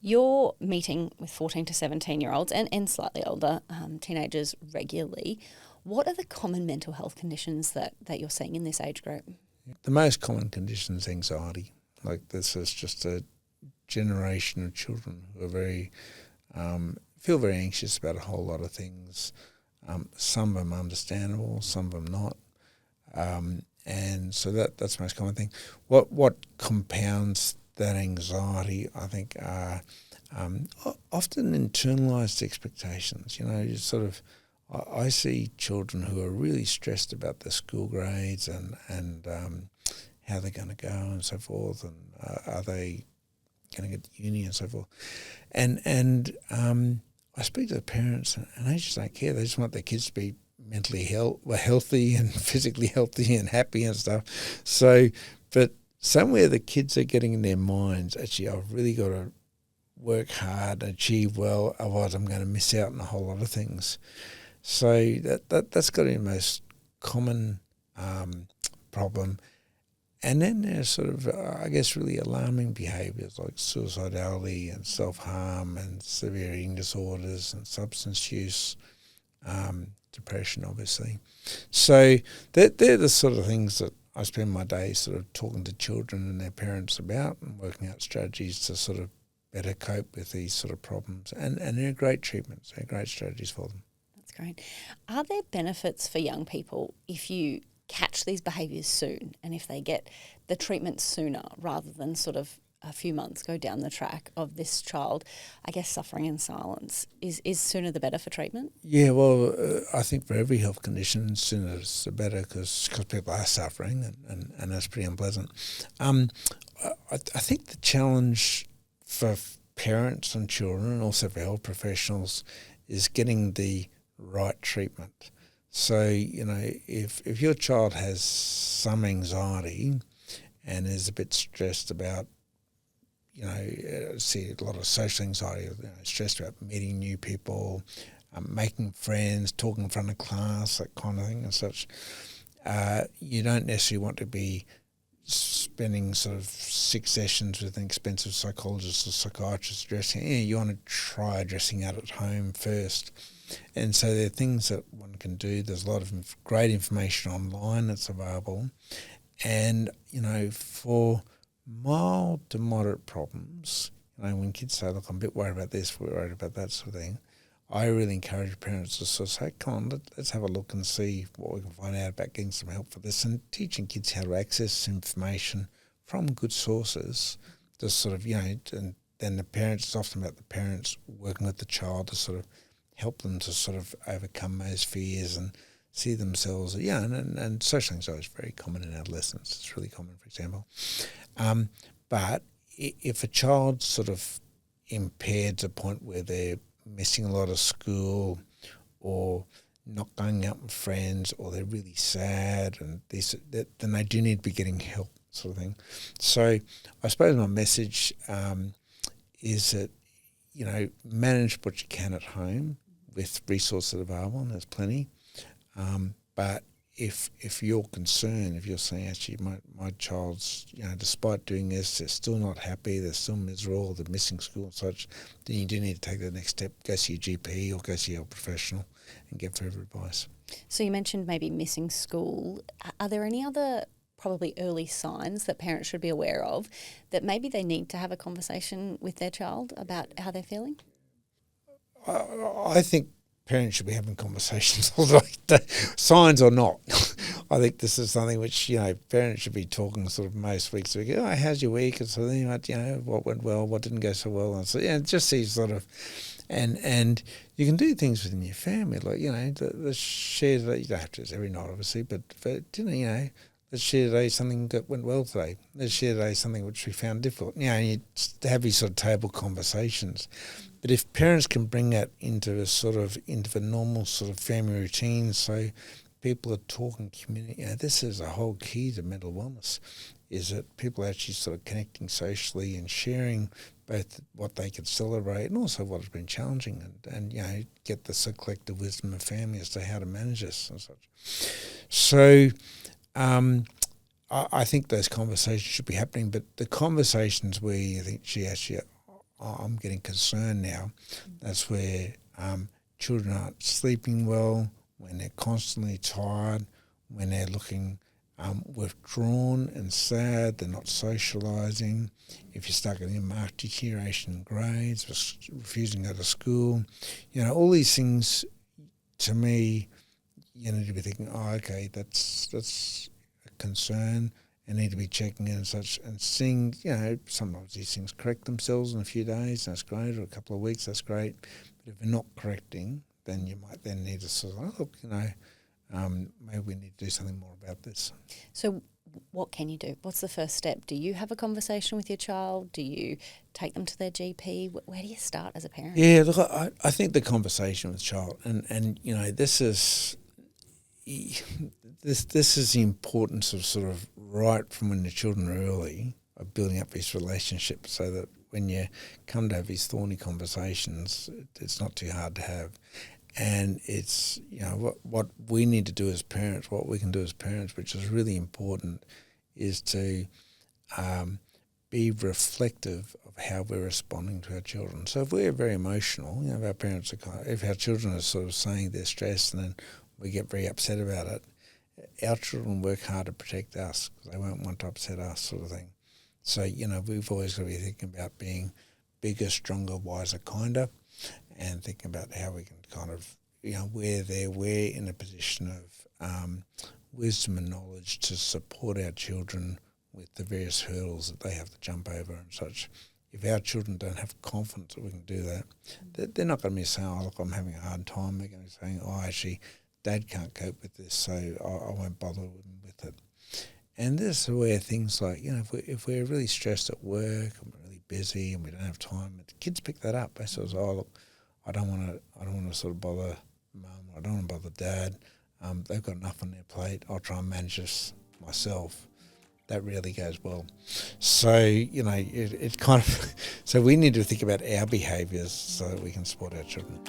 You're meeting with 14 to 17-year-olds and slightly older teenagers regularly. What are the common mental health conditions that you're seeing in this age group? The most common condition is anxiety. Like, this is just a generation of children who are feel very anxious about a whole lot of things. Some of them understandable, some of them not. And so that's the most common thing. What compounds that anxiety, I think, are often internalised expectations. You sort of, I see children who are really stressed about their school grades and how they're going to go and so forth, and are they going to get to uni and so forth. And I speak to the parents, and they just don't care. They just want their kids to be mentally healthy and physically healthy and happy and stuff. So, but somewhere the kids are getting in their minds, actually, I've really got to work hard and achieve well, otherwise I'm going to miss out on a whole lot of things. So that's got to be the most common problem. And then there's sort of, I guess, really alarming behaviours like suicidality and self-harm and severe eating disorders and substance use, depression, obviously. So they're the sort of things that I spend my day sort of talking to children and their parents about and working out strategies to sort of better cope with these sort of problems. And they're great treatments, they're great strategies for them. That's great. Are there benefits for young people if you catch these behaviours soon and if they get the treatment sooner rather than sort of a few months go down the track of this child, I guess, suffering in silence? Is sooner the better for treatment? Yeah, well, I think for every health condition, sooner is the better because people are suffering and that's pretty unpleasant. I think the challenge for parents and children and also for health professionals is getting the right treatment. So, if your child has some anxiety and is a bit stressed about, see a lot of social anxiety, stressed about meeting new people, making friends, talking in front of class, that kind of thing and such, you don't necessarily want to be spending sort of 6 sessions with an expensive psychologist or psychiatrist addressing. You want to try addressing that at home first. And so there are things that one can do. There's a lot of great information online that's available. And, for mild to moderate problems, when kids say, look, I'm a bit worried about this, we're worried about that sort of thing, I really encourage parents to sort of say, come on, let's have a look and see what we can find out about getting some help for this, and teaching kids how to access information from good sources to sort of, and then the parents, it's often about the parents working with the child to sort of help them to sort of overcome those fears and see themselves. And social anxiety is very common in adolescence. It's really common, for example. But if a child's sort of impaired to the point where they're missing a lot of school or not going out with friends or they're really sad and then they do need to be getting help, sort of thing. So I suppose my message is that, manage what you can at home with resources available, and there's plenty. But if you're concerned, if you're saying, actually, my child's, despite doing this, they're still not happy, they're still miserable, they're missing school and such, then you do need to take the next step, go see your GP or go see your professional and get further advice. So you mentioned maybe missing school. Are there any other probably early signs that parents should be aware of that maybe they need to have a conversation with their child about how they're feeling? I think parents should be having conversations all the way, signs or not. I think this is something which, parents should be talking sort of most weeks. We go, how's your week? And so then, what went well, what didn't go so well. And so, just these sort of, and you can do things within your family, like, let's share today. You don't have to do this every night, obviously, but let's share today something that went well today. Let's share today something which we found difficult. You have these sort of table conversations. But if parents can bring that into the normal sort of family routine, so people are talking community, this is a whole key to mental wellness, is that people are actually sort of connecting socially and sharing both what they can celebrate and also what has been challenging, and get the sort of collective wisdom of family as to how to manage this and such. So I think those conversations should be happening, but the conversations where you think, gee, actually, I'm getting concerned now. That's where children aren't sleeping well, when they're constantly tired, when they're looking withdrawn and sad, they're not socialising. If you start getting marked deterioration in grades, refusing to go to school, all these things, to me, you need to be thinking, oh, okay, that's a concern. And need to be checking in and such, and seeing, sometimes these things correct themselves in a few days, that's great, or a couple of weeks, that's great. But if they're not correcting, then you might then need to sort of, look, maybe we need to do something more about this. So what can you do? What's the first step? Do you have a conversation with your child? Do you take them to their GP? Where do you start as a parent? Yeah, look, I think the conversation with the child, and this is... This is the importance of sort of right from when the children are early of building up these relationships, so that when you come to have these thorny conversations, it's not too hard to have. And it's, what we need to do as parents, what we can do as parents, which is really important, is to be reflective of how we're responding to our children. So if we're very emotional, if our parents are if our children are sort of saying they're stressed and then we get very upset about it, our children work hard to protect us because they won't want to upset us, sort of thing. So, we've always got to be thinking about being bigger, stronger, wiser, kinder, and thinking about how we can kind of, we're in a position of wisdom and knowledge to support our children with the various hurdles that they have to jump over and such. If our children don't have confidence that we can do that, they're not going to be saying, oh, look, I'm having a hard time. They're going to be saying, oh, actually, Dad can't cope with this, so I won't bother with it. And this is where things like, if we're really stressed at work and we're really busy and we don't have time, the kids pick that up. They sort of say, oh, look, I don't want to sort of bother Mum, I don't want to bother Dad. They've got enough on their plate. I'll try and manage this myself. That really goes well. So, it kind of, so we need to think about our behaviours so that we can support our children.